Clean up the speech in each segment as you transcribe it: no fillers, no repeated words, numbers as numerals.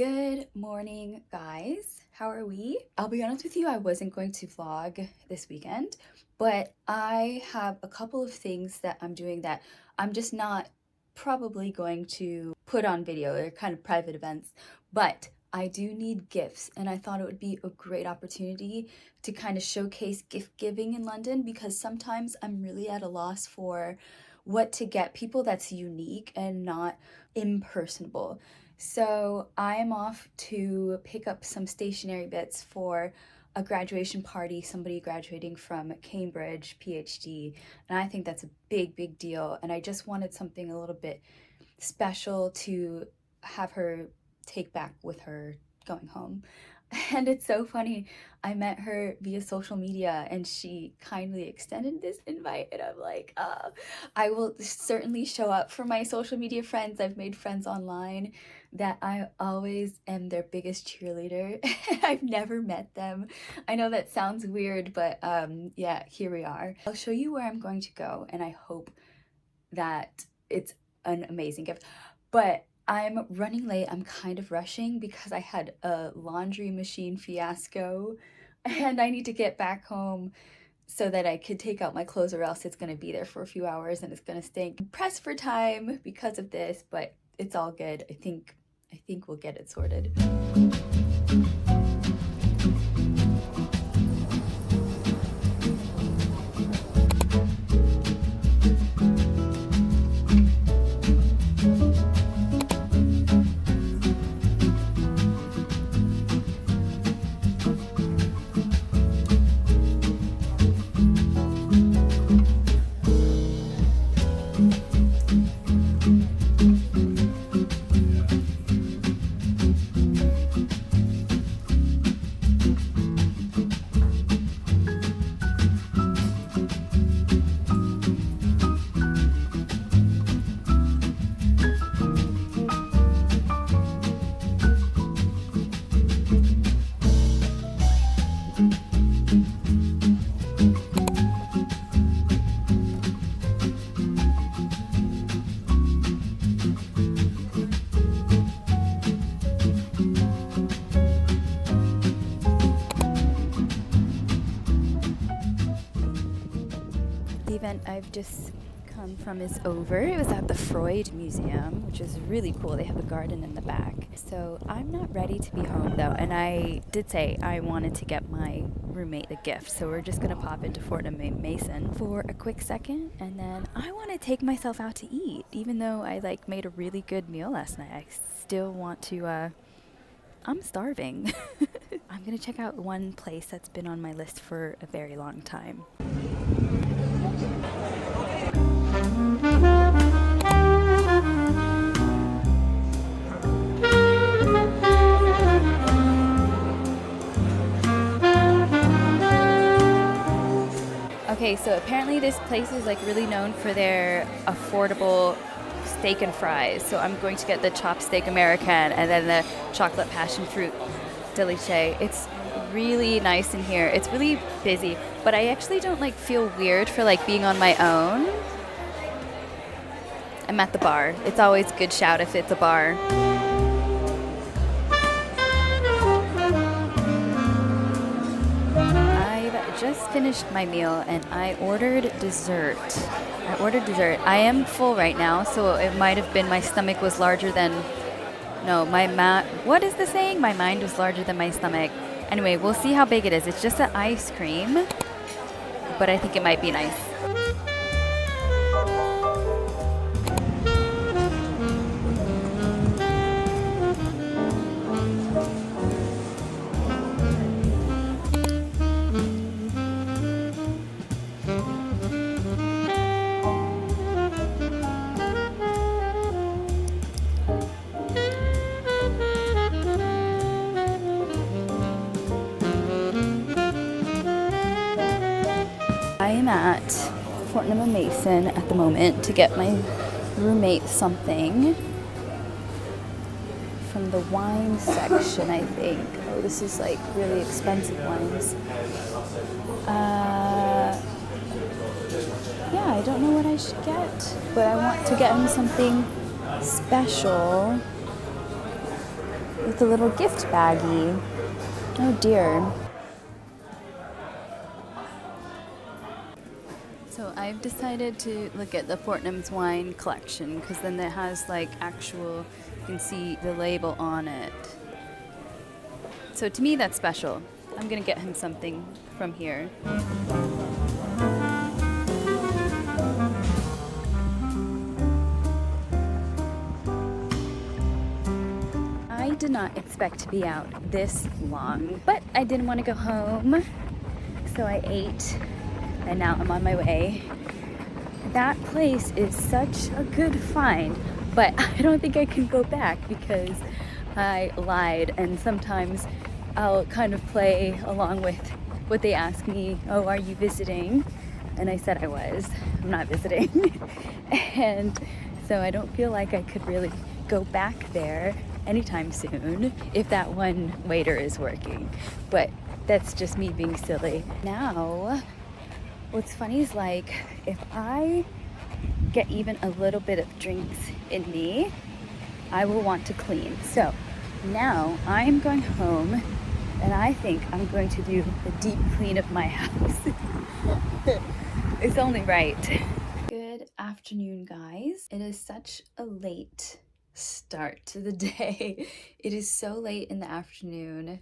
Good morning, guys. How are we? I'll be honest with you, I wasn't going to vlog this weekend, but I have a couple of things that I'm doing that I'm just not probably going to put on video. They're kind of private events, but I do need gifts, and I thought it would be a great opportunity to kind of showcase gift giving in London because sometimes I'm really at a loss for what to get people that's unique and not impersonable. So I'm off to pick up some stationery bits for a graduation party, somebody graduating from Cambridge, PhD, and I think that's a big deal. And I just wanted something a little bit special to have her take back with her going home. And it's so funny. I met her via social media and she kindly extended this invite, and I'm like, I will certainly show up for my social media friends. I've made friends online that I always am their biggest cheerleader. I've never met them. I know that sounds weird, but yeah, here we are. I'll show you where I'm going to go, and I hope that it's an amazing gift. But I'm running late. I'm kind of rushing because I had a laundry machine fiasco and I need to get back home so that I could take out my clothes, or else it's going to be there for a few hours and it's going to stink. Pressed for time because of this, but it's all good. I think we'll get it sorted. The event I've just come from is over. It was at the Freud Museum, which is really cool. They have a garden in the back. So I'm not ready to be home though, and I did say I wanted to get my roommate a gift, so we're just gonna pop into Fortnum Mason for a quick second, and then I want to take myself out to eat. Even though I made a really good meal last night, I still want to I'm starving. I'm gonna check out one place that's been on my list for a very long time. Okay, so apparently this place is really known for their affordable steak and fries. So I'm going to get the chopped steak American and then the chocolate passion fruit delice. It's really nice in here. It's really busy, but I actually don't feel weird for being on my own. I'm at the bar. It's always a good shout if it's a bar. Just finished my meal and I ordered dessert. I am full right now, so it might have been my stomach was larger than, no, what is the saying? My mind was larger than my stomach. Anyway, we'll see how big it is. It's just an ice cream, but I think it might be nice. I am at Fortnum Mason at the moment to get my roommate something from the wine section, I think. Oh, this is really expensive wines. Yeah, I don't know what I should get, but I want to get him something special. with a little gift baggie. Oh dear. So I've decided to look at the Fortnum's wine collection because then it has like actual, you can see the label on it. So to me that's special. I'm gonna get him something from here. I did not expect to be out this long, but I didn't want to go home, so I ate, and now I'm on my way. That place is such a good find, but I don't think I can go back because I lied, and sometimes I'll kind of play along with what they ask me. Oh, are you visiting? And I said I was. I'm not visiting. And so I don't feel like I could really go back there anytime soon if that one waiter is working. But that's just me being silly. Now, what's funny is like if I get even a little bit of drinks in me, I will want to clean. So now I'm going home and I think I'm going to do a deep clean of my house. It's only right. Good afternoon, guys. It is such a late start to the day. It is so late in the afternoon.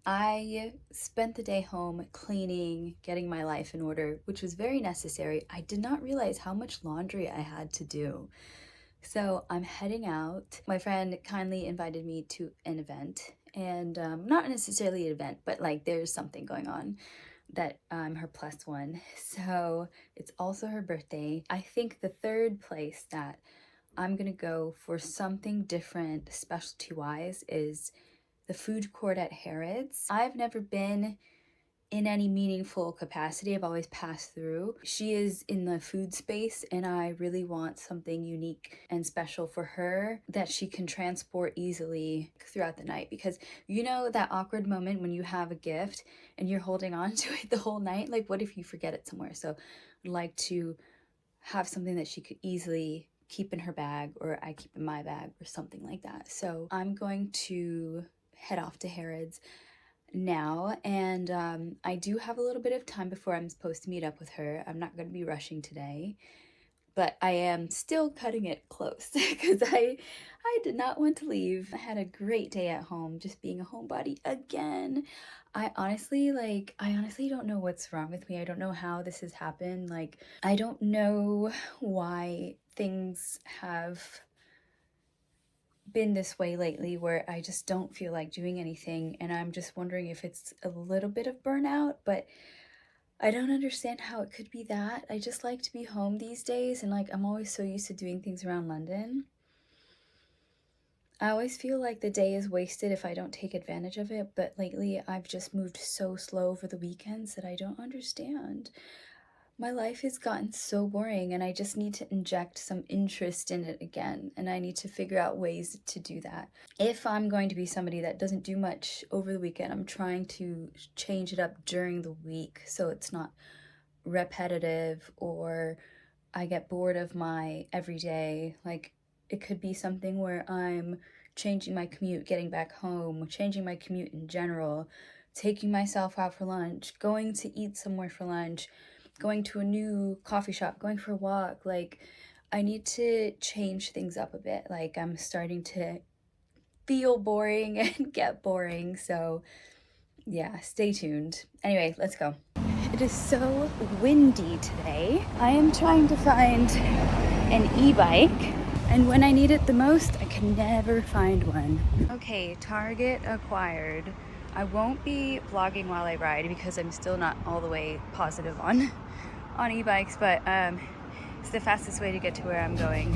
I spent the day home cleaning, getting my life in order, which was very necessary. I did not realize how much laundry I had to do. So I'm heading out. My friend kindly invited me to an event, and not necessarily an event, but like there's something going on that I'm her plus one. So it's also her birthday. I think the third place that I'm gonna go for something different specialty wise is the food court at Harrods. I've never been in any meaningful capacity. I've always passed through. She is in the food space and I really want something unique and special for her that she can transport easily throughout the night, because you know that awkward moment when you have a gift and you're holding on to it the whole night? Like what if you forget it somewhere? So I'd like to have something that she could easily keep in her bag, or I keep in my bag, or something like that. So I'm going to head off to Harrods now, and I do have a little bit of time before I'm supposed to meet up with her. I'm not going to be rushing today, but I am still cutting it close because I did not want to leave. I had a great day at home, just being a homebody again. I honestly don't know what's wrong with me. I don't know how this has happened. Like, I don't know why things have been this way lately, where I just don't feel like doing anything, and I'm just wondering if it's a little bit of burnout, but I don't understand how it could be that. I just like to be home these days, and like I'm always so used to doing things around London. I always feel like the day is wasted if I don't take advantage of it, but lately I've just moved so slow over the weekends that I don't understand. My life has gotten so boring, and I just need to inject some interest in it again, and I need to figure out ways to do that. If I'm going to be somebody that doesn't do much over the weekend, I'm trying to change it up during the week so it's not repetitive or I get bored of my everyday. Like, it could be something where I'm changing my commute, getting back home, changing my commute in general, taking myself out for lunch, going to eat somewhere for lunch, going to a new coffee shop, going for a walk. Like, I need to change things up a bit. Like, I'm starting to feel boring and get boring. So yeah, stay tuned. Anyway, let's go. It is so windy today. I am trying to find an e-bike, and when I need it the most, I can never find one. Okay, target acquired. I won't be vlogging while I ride because I'm still not all the way positive on e-bikes, but it's the fastest way to get to where I'm going.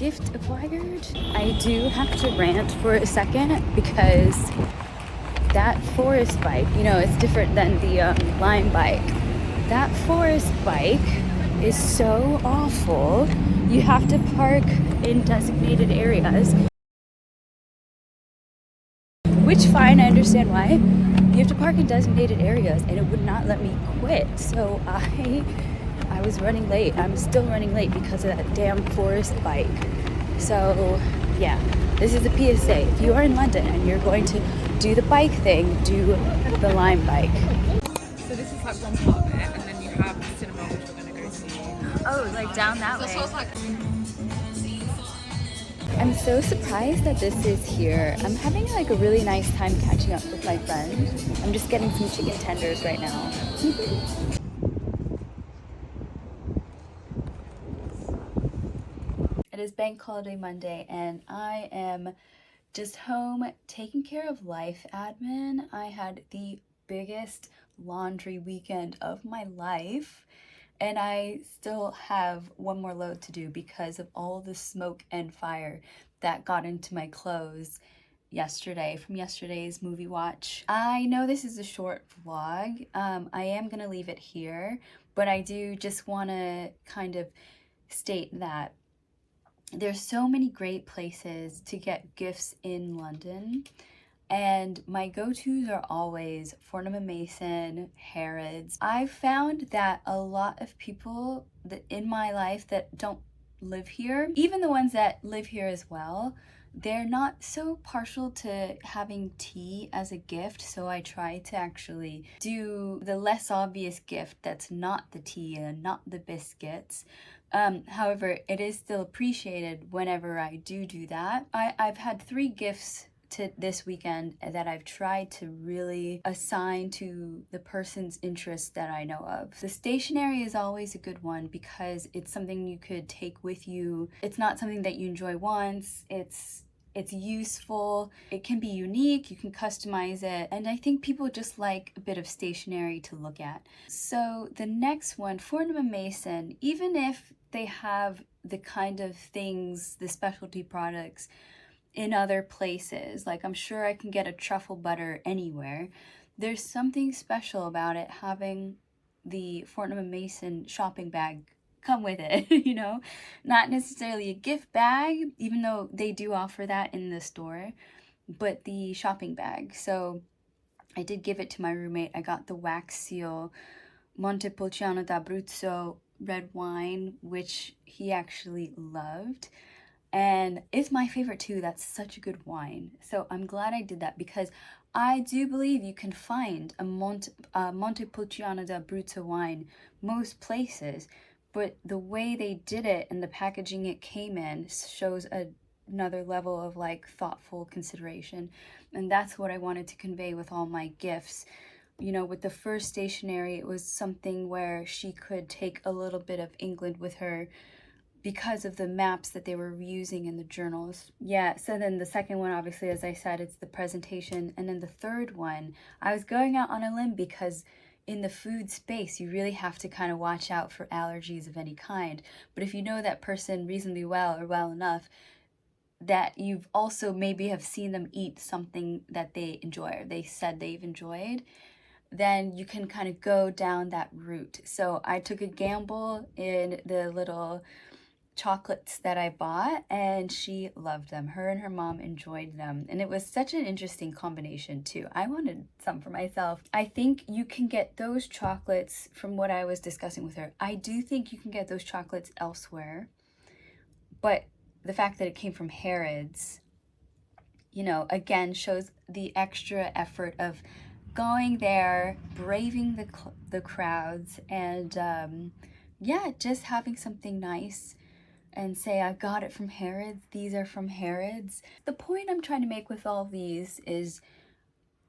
gift acquired. I do have to rant for a second because that forest bike, you know, it's different than the Lime bike. That forest bike is so awful. You have to park in designated areas, which fine, I understand why. You have to park in designated areas and it would not let me quit. So I was running late. I'm still running late because of that damn forest bike. So yeah, this is a PSA. If you are in London and you're going to do the bike thing, do the Lime bike. So this is like one part of it, and then you have the cinema, which we're gonna go see. Oh, like down that way. So it's like I'm so surprised that this is here. I'm having like a really nice time catching up with my friend. I'm just getting some chicken tenders right now. It is Bank Holiday Monday and I am just home taking care of life admin. I had the biggest laundry weekend of my life and I still have one more load to do because of all the smoke and fire that got into my clothes yesterday from yesterday's movie watch. I know this is a short vlog. I am gonna leave it here, but I do just want to kind of state that there's so many great places to get gifts in London, and my go-tos are always Fortnum Mason, Harrods. I've found that a lot of people that in my life that don't live here, even the ones that live here as well, they're not so partial to having tea as a gift, so I try to actually do the less obvious gift that's not the tea and not the biscuits. However, it is still appreciated whenever I do that. I've had 3 gifts to this weekend that I've tried to really assign to the person's interests that I know of. The stationery is always a good one because it's something you could take with you. It's not something that you enjoy once. It's useful, it can be unique, you can customize it, and I think people just like a bit of stationery to look at. So the next one, Fortnum Mason, even if they have the kind of things, the specialty products in other places, like I'm sure I can get a truffle butter anywhere, there's something special about it having the Fortnum Mason shopping bag come with it, you know? Not necessarily a gift bag, even though they do offer that in the store, but the shopping bag. So I did give it to my roommate. I got the wax seal Montepulciano d'Abruzzo red wine, which he actually loved. And it's my favorite too. That's such a good wine. So I'm glad I did that because I do believe you can find a Montepulciano d'Abruzzo wine most places, but the way they did it and the packaging it came in shows another level of like thoughtful consideration. And that's what I wanted to convey with all my gifts. You know, with the first stationery, it was something where she could take a little bit of England with her because of the maps that they were using in the journals. Yeah, so then the second one, obviously, as I said, it's the presentation. And then the third one, I was going out on a limb because in the food space, you really have to kind of watch out for allergies of any kind. But if you know that person reasonably well or well enough, that you've also maybe have seen them eat something that they enjoy or they said they've enjoyed, then you can kind of go down that route. So I took a gamble in the little chocolates that I bought and she loved them. Her and her mom enjoyed them. And it was such an interesting combination too. I wanted some for myself. I think you can get those chocolates from what I was discussing with her. I do think you can get those chocolates elsewhere. But the fact that it came from Harrods, you know, again shows the extra effort of going there, braving the crowds, and yeah, just having something nice and say, I got it from Harrods, these are from Harrods. The point I'm trying to make with all of these is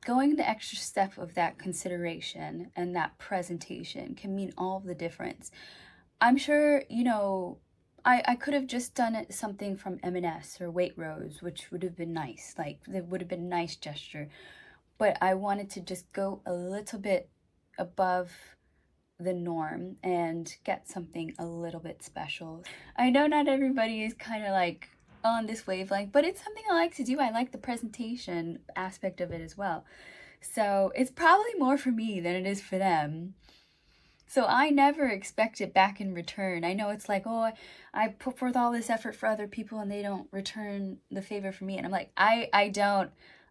going the extra step of that consideration and that presentation can mean all the difference. I'm sure, you know, I could have just done it something from M&S or Waitrose, which would have been nice. Like, it would have been a nice gesture. But I wanted to just go a little bit above the norm and get something a little bit special. I know not everybody is kind of like on this wavelength, but it's something I like to do. I like the presentation aspect of it as well. So it's probably more for me than it is for them. So I never expect it back in return. I know it's like, oh, I put forth all this effort for other people and they don't return the favor for me. And I'm like, I don't.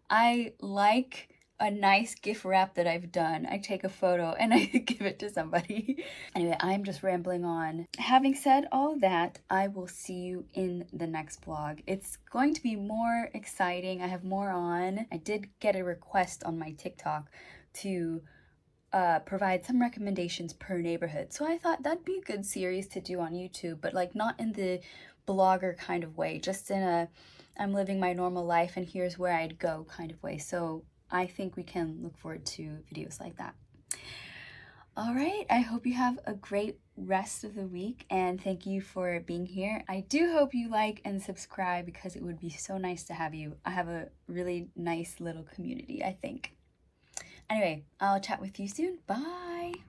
I like a nice gift wrap that I've done. I take a photo and I give it to somebody. Anyway, I'm just rambling on. Having said all that, I will see you in the next vlog. It's going to be more exciting. I have more on. I did get a request on my TikTok to provide some recommendations per neighborhood. So I thought that'd be a good series to do on YouTube, but like not in the blogger kind of way, just in a I'm living my normal life and here's where I'd go kind of way. So I think we can look forward to videos like that. All right, I hope you have a great rest of the week and thank you for being here. I do hope you like and subscribe because it would be so nice to have you. I have a really nice little community, I think. Anyway, I'll chat with you soon. Bye!